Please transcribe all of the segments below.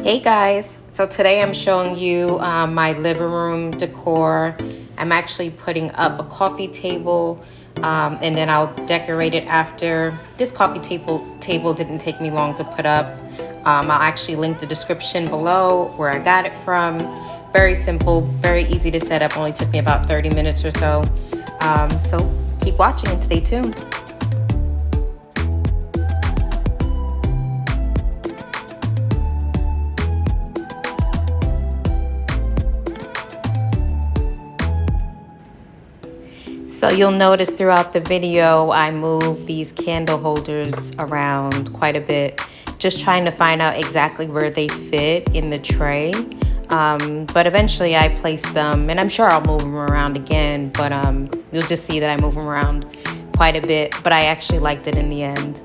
Hey guys, so today I'm showing you my living room decor. I'm actually putting up a coffee table and then I'll decorate it after. This coffee table didn't take me long to put up. I'll actually link the description below where I got it from. Very simple, very easy to set up, only took me about 30 minutes or so. So keep watching and stay tuned. So you'll notice throughout the video, I move these candle holders around quite a bit, just trying to find out exactly where they fit in the tray. But eventually I place them, and I'm sure I'll move them around again, but you'll just see that I move them around quite a bit, but I actually liked it in the end.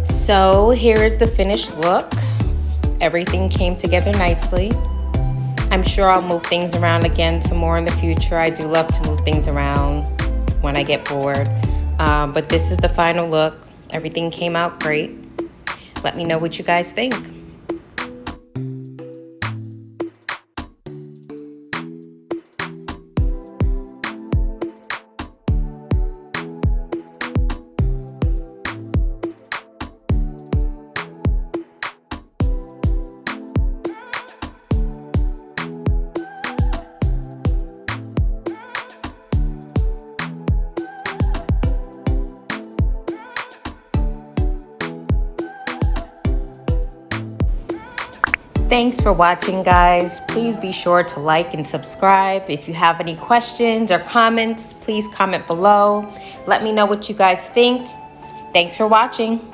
So here is the finished look. Everything came together nicely. I'm sure I'll move things around again some more in the future. I do love to move things around when I get bored. But this is the final look. Everything came out great. Let me know what you guys think. Thanks for watching, guys. Please be sure to like and subscribe. If you have any questions or comments, please comment below. Let me know what you guys think. Thanks for watching.